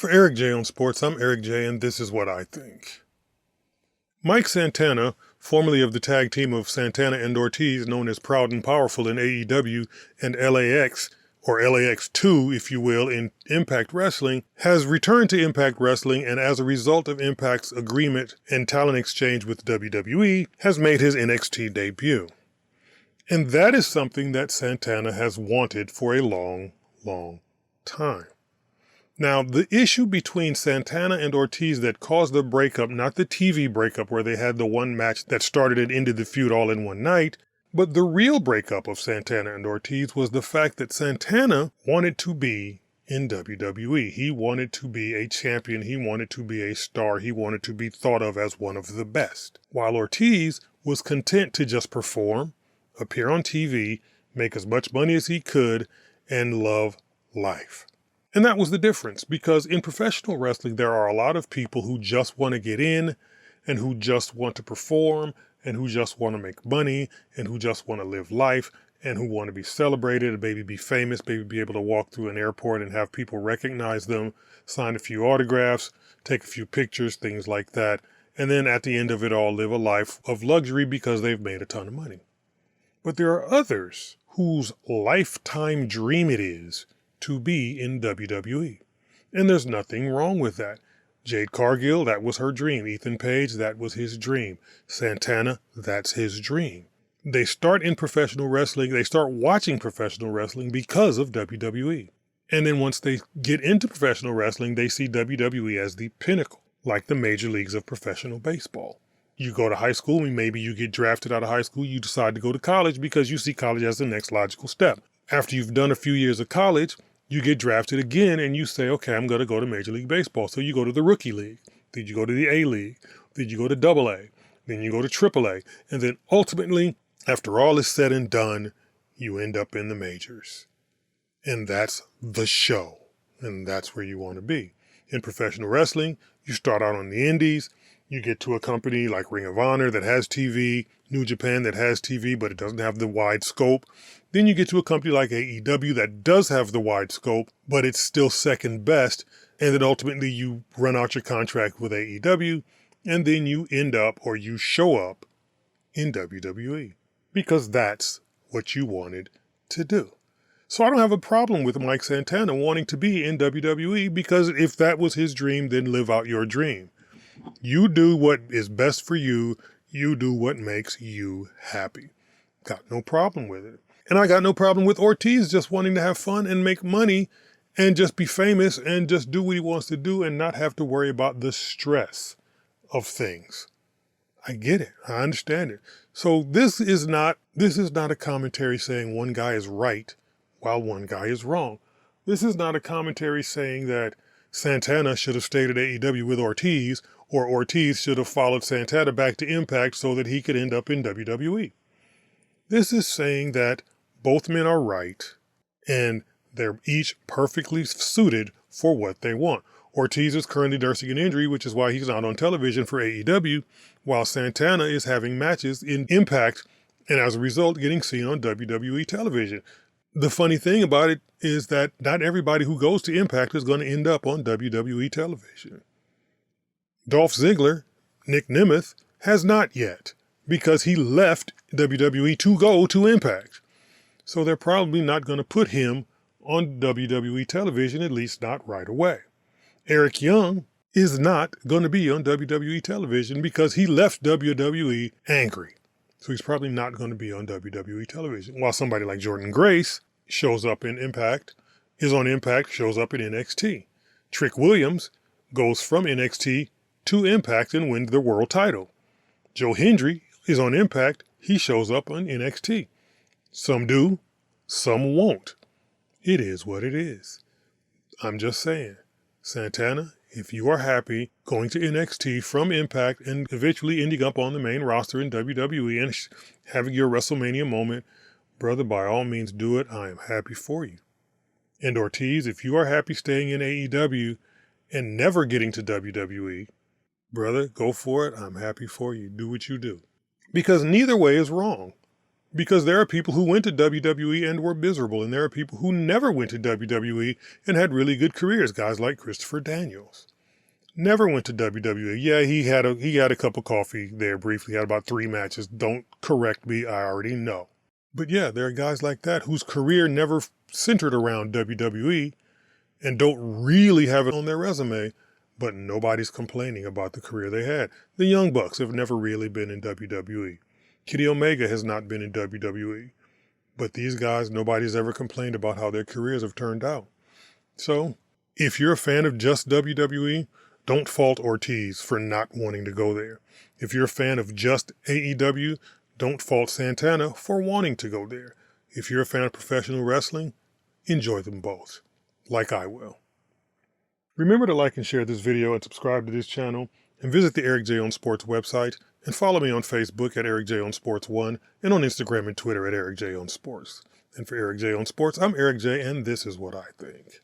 For Eric J on Sports, I'm Eric J, and this is what I think. Mike Santana, formerly of the tag team of Santana and Ortiz, known as Proud and Powerful in AEW and LAX, or LAX 2, if you will, in Impact Wrestling, has returned to Impact Wrestling and as a result of Impact's agreement and talent exchange with WWE, has made his NXT debut. And that is something that Santana has wanted for a long, long time. Now, the issue between Santana and Ortiz that caused the breakup, not the TV breakup where they had the one match that started and ended the feud all in one night, but the real breakup of Santana and Ortiz was the fact that Santana wanted to be in WWE. He wanted to be a champion. He wanted to be a star. He wanted to be thought of as one of the best. While Ortiz was content to just perform, appear on TV, make as much money as he could, and love life. And that was the difference, because in professional wrestling, there are a lot of people who just want to get in and who just want to perform and who just want to make money and who just want to live life and who want to be celebrated, maybe be famous, maybe be able to walk through an airport and have people recognize them, sign a few autographs, take a few pictures, things like that. And then at the end of it all, live a life of luxury because they've made a ton of money. But there are others whose lifetime dream it is to be in WWE. And there's nothing wrong with that. Jade Cargill, that was her dream. Ethan Page, that was his dream. Santana, that's his dream. They start in professional wrestling, they start watching professional wrestling because of WWE. And then once they get into professional wrestling, they see WWE as the pinnacle, like the major leagues of professional baseball. You go to high school, and maybe you get drafted out of high school, you decide to go to college because you see college as the next logical step. After you've done a few years of college, you get drafted again and you say, okay, I'm going to go to Major League Baseball. So you go to the rookie league. Then you go to the A-League. Then you go to AA. Then you go to AAA. And then ultimately, after all is said and done, you end up in the majors. And that's the show. And that's where you want to be. In professional wrestling, you start out on the indies. You get to a company like Ring of Honor that has TV, New Japan that has TV, but it doesn't have the wide scope. Then you get to a company like AEW that does have the wide scope, but it's still second best. And then ultimately you run out your contract with AEW, and then you end up, or you show up, in WWE. Because that's what you wanted to do. So I don't have a problem with Mike Santana wanting to be in WWE, because if that was his dream, then live out your dream. You do what is best for you. You do what makes you happy. Got no problem with it. And I got no problem with Ortiz just wanting to have fun and make money and just be famous and just do what he wants to do and not have to worry about the stress of things. I get it. I understand it. So this is not a commentary saying one guy is right while one guy is wrong. This is not a commentary saying that Santana should have stayed at AEW with Ortiz, or Ortiz should have followed Santana back to Impact so that he could end up in WWE. This is saying that both men are right, and they're each perfectly suited for what they want. Ortiz is currently nursing an injury, which is why he's not on television for AEW, while Santana is having matches in Impact, and as a result, getting seen on WWE television. The funny thing about it is that not everybody who goes to Impact is going to end up on WWE television. Dolph Ziggler, Nick Nemeth, has not yet, because he left WWE to go to Impact. So they're probably not going to put him on WWE television, at least not right away. Eric Young is not going to be on WWE television because he left WWE angry. So he's probably not going to be on WWE television. While somebody like Jordan Grace shows up in Impact, is on Impact, shows up in NXT. Trick Williams goes from NXT to Impact and wins the world title. Joe Hendry is on Impact, he shows up on NXT. Some do, some won't. It is what it is. I'm just saying, Santana, if you are happy going to NXT from Impact and eventually ending up on the main roster in WWE and having your WrestleMania moment, brother, by all means do it. I am happy for you. And Ortiz, if you are happy staying in AEW and never getting to WWE, brother, go for it. I'm happy for you. Do what you do. Because neither way is wrong. Because there are people who went to WWE and were miserable, and there are people who never went to WWE and had really good careers, guys like Christopher Daniels. Never went to WWE. Yeah, he had a cup of coffee there briefly, had about 3 matches. Don't correct me, I already know. But yeah, there are guys like that whose career never centered around WWE and don't really have it on their resume, but nobody's complaining about the career they had. The Young Bucks have never really been in WWE. Kenny Omega has not been in WWE. But these guys, nobody's ever complained about how their careers have turned out. So, if you're a fan of just WWE, don't fault Ortiz for not wanting to go there. If you're a fan of just AEW, don't fault Santana for wanting to go there. If you're a fan of professional wrestling, enjoy them both, like I will. Remember to like and share this video and subscribe to this channel, and visit the Eric J. on Sports website, and follow me on Facebook at Eric J. on Sports 1, and on Instagram and Twitter at Eric J. on Sports. And for Eric J. on Sports, I'm Eric J., and this is what I think.